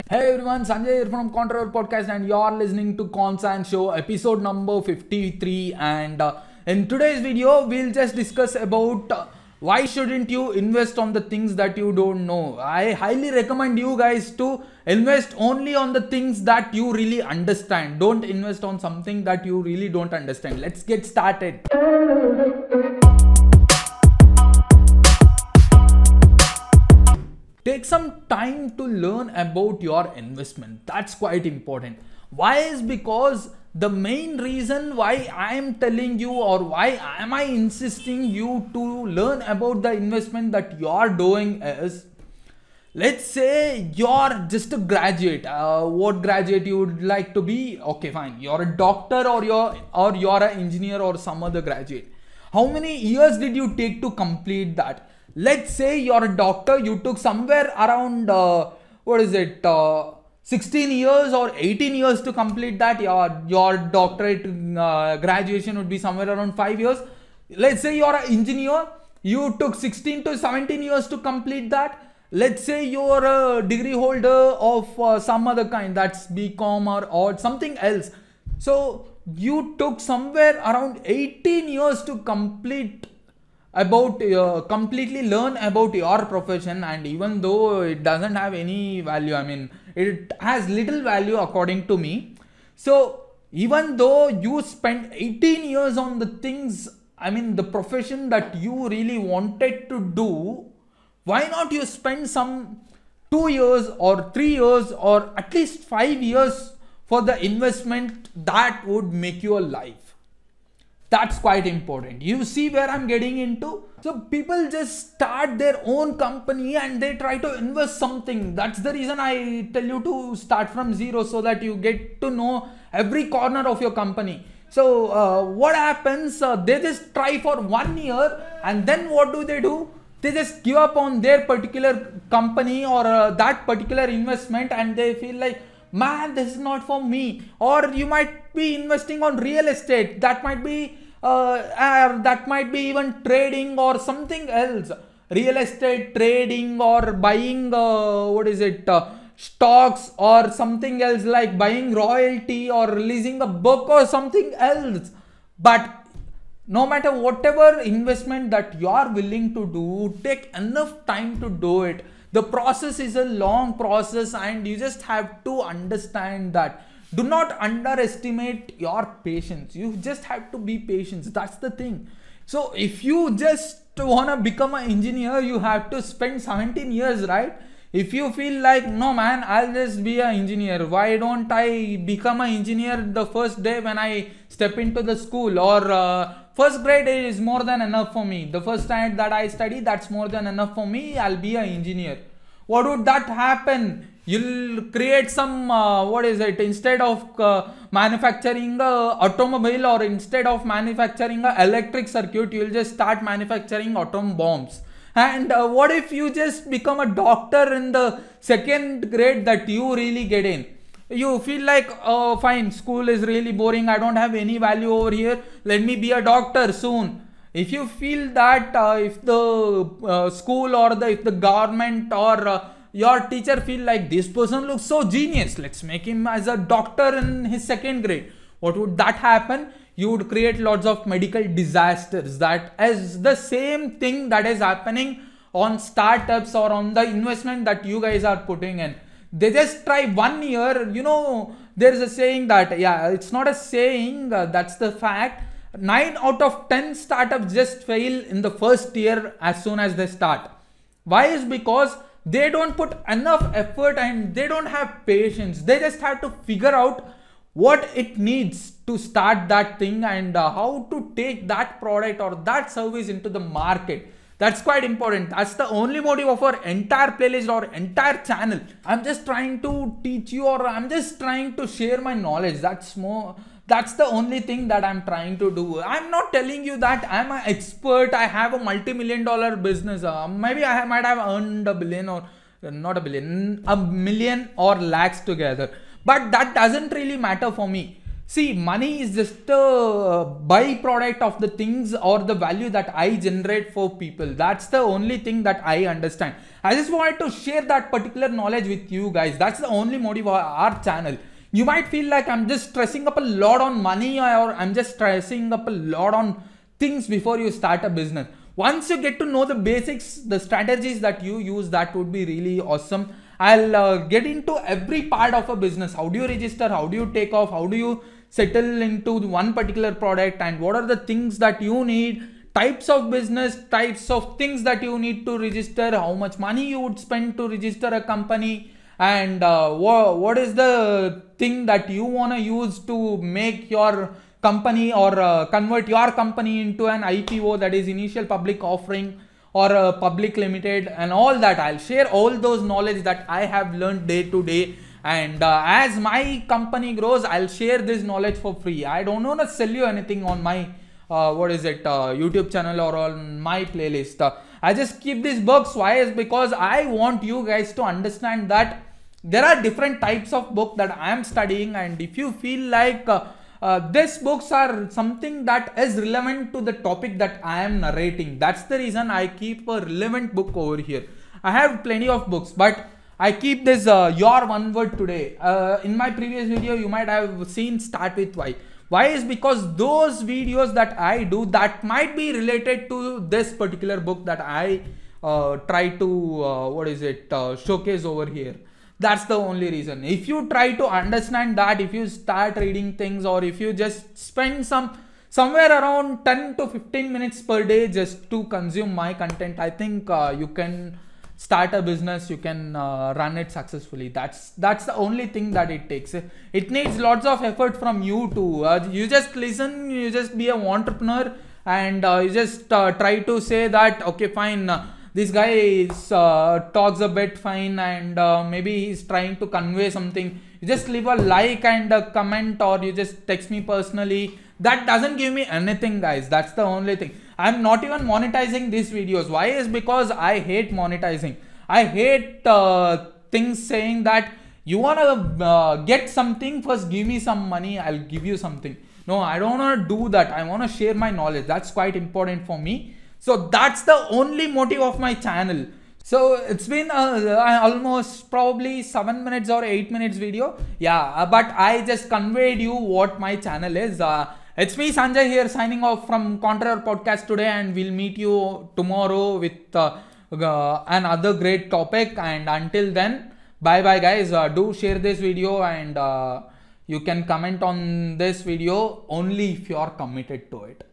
Hey everyone, Sanjay here from Contriver podcast, and you're listening to Consan Show episode number 53. And in today's video, we'll just discuss about why shouldn't you invest on the things that you don't know. I highly recommend you guys to invest only on the things that you really understand. Don't invest on something that you really don't understand. Let's get started. Take some time to learn about your investment. That's quite important. Why is because the main reason why I am telling you, or why am I insisting you to learn about the investment that you are doing is, let's say you're just a graduate. What graduate you would like to be? Okay, fine. You're a doctor, or you're an engineer, or some other graduate. How many years did you take to complete that? Let's say you're a doctor, you took somewhere around 16 years or 18 years to complete that. Your doctorate graduation would be somewhere around 5 years. Let's say you're an engineer, you took 16 to 17 years to complete that. Let's say you're a degree holder of some other kind, that's BCom or something else. So you took somewhere around 18 years to completely learn about your profession. And even though it doesn't have any value, I mean, it has little value according to me. So even though you spent 18 years on the things, I mean, the profession that you really wanted to do, why not you spend some 2 years or 3 years or at least 5 years for the investment that would make you alive? That's quite important. You see where I'm getting into? So people just start their own company and they try to invest something. That's the reason I tell you to start from zero, so that you get to know every corner of your company. So what happens? They just try for 1 year, and then what do? They just give up on their particular company or that particular investment, and they feel like, man, this is not for me. Or you might be investing on real estate. That might be even trading or something else. Real estate trading, or buying stocks, or something else like buying royalty or releasing a book or something else. But no matter whatever investment that you are willing to do, take enough time to do it. The process is a long process, and you just have to understand that. Do not underestimate your patience. You just have to be patient. That's the thing. So if you just want to become an engineer, you have to spend 17 years, right? If you feel like, no man, I'll just be an engineer, why don't I become an engineer the first day when I step into the school? Or first grade is more than enough for me. The first time that I study, that's more than enough for me. I'll be an engineer. What would that happen? You'll create some, instead of manufacturing a automobile, or instead of manufacturing a electric circuit, you'll just start manufacturing atom bombs. And what if you just become a doctor in the second grade that you really get in? You feel like, oh, fine, school is really boring, I don't have any value over here, let me be a doctor soon. If you feel that, if the school or if the government or your teacher feel like this person looks so genius, let's make him as a doctor in his second grade, what would that happen? You would create lots of medical disasters. That is the same thing that is happening on startups or on the investment that you guys are putting in. They just try 1 year. You know, there's a saying that, yeah, it's not a saying, that's the fact. 9 out of 10 startups just fail in the first year as soon as they start. Why? Is because they don't put enough effort and they don't have patience. They just have to figure out what it needs to start that thing, and how to take that product or that service into the market. That's quite important. That's the only motive of our entire playlist or entire channel. I'm just trying to teach you, or I'm just trying to share my knowledge. That's the only thing that I'm trying to do. I'm not telling you that I'm an expert, I have a multi-million-dollar business. Maybe I might have earned a billion, or not a billion, a million or lakhs together. But that doesn't really matter for me. See, money is just a byproduct of the things or the value that I generate for people. That's the only thing that I understand. I just wanted to share that particular knowledge with you guys. That's the only motive of our channel. You might feel like I'm just stressing up a lot on money, or I'm just stressing up a lot on things before you start a business. Once you get to know the basics, the strategies that you use, that would be really awesome. I'll get into every part of a business. How do you register? How do you take off? How do you settle into one particular product, and what are the things that you need, types of business, types of things that you need to register, how much money you would spend to register a company, and what is the thing that you want to use to make your company or convert your company into an IPO, that is initial public offering, or a public limited, and all that. I'll share all those knowledge that I have learned day to day. And as my company grows, I'll share this knowledge for free. I don't want to sell you anything on my YouTube channel or on my playlist. I just keep these books. Why? Is because I want you guys to understand that there are different types of book that I am studying, and if you feel like these books are something that is relevant to the topic that I am narrating, that's the reason I keep a relevant book over here. I have plenty of books, but I keep this your one word today. In my previous video, you might have seen start with why. Why is because those videos that I do, that might be related to this particular book that I try to showcase over here. That's the only reason. If you try to understand that, if you start reading things, or if you just spend somewhere around 10 to 15 minutes per day just to consume my content, I think you can start a business, you can run it successfully. That's the only thing that it takes. It needs lots of effort from you too. You just listen, you just be an entrepreneur, and you just try to say that, okay, fine, this guy is, talks a bit fine, and maybe he's trying to convey something. You just leave a like and a comment, or you just text me personally. That doesn't give me anything, guys. That's the only thing. I'm not even monetizing these videos. Why? Is because I hate monetizing. I hate things saying that you want to get something, first give me some money, I'll give you something. No, I don't want to do that. I want to share my knowledge. That's quite important for me. So that's the only motive of my channel. So it's been almost probably 7 minutes or 8 minutes video. Yeah, but I just conveyed you what my channel is. It's me, Sanjay, here signing off from Contriver podcast today, and we'll meet you tomorrow with another great topic. And until then, bye bye guys. Do share this video, and you can comment on this video only if you are committed to it.